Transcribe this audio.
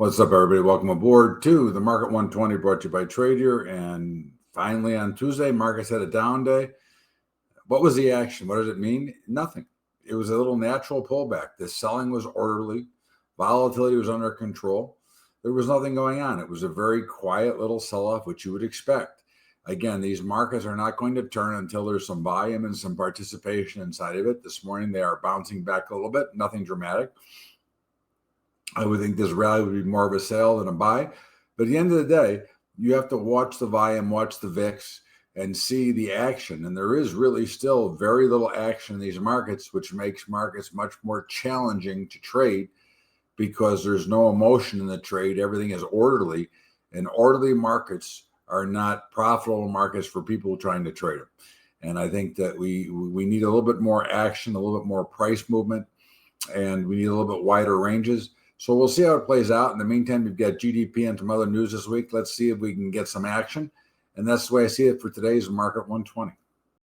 What's up, everybody? Welcome aboard to the Market 120 brought to you by Trader. And finally, on Tuesday, markets had a down day. What was the action? What does it mean? Nothing. It was a little natural pullback. The selling was orderly. Volatility was under control. There was nothing going on. It was a very quiet little sell-off, which you would expect. Again, these markets are not going to turn until there's some volume and some participation inside of it. This morning, they are bouncing back a little bit. Nothing dramatic. I would think this rally would be more of a sell than a buy. But at the end of the day, you have to watch the volume, watch the VIX, and see the action. And there is really still very little action in these markets, which makes markets much more challenging to trade because there's no emotion in the trade. Everything is orderly, and orderly markets are not profitable markets for people trying to trade them. And I think that we need a little bit more action, a little bit more price movement, and we need a little bit wider ranges. So we'll see how it plays out. In the meantime, we've got GDP and some other news this week. Let's see if we can get some action. And that's the way I see it for today's Market 120.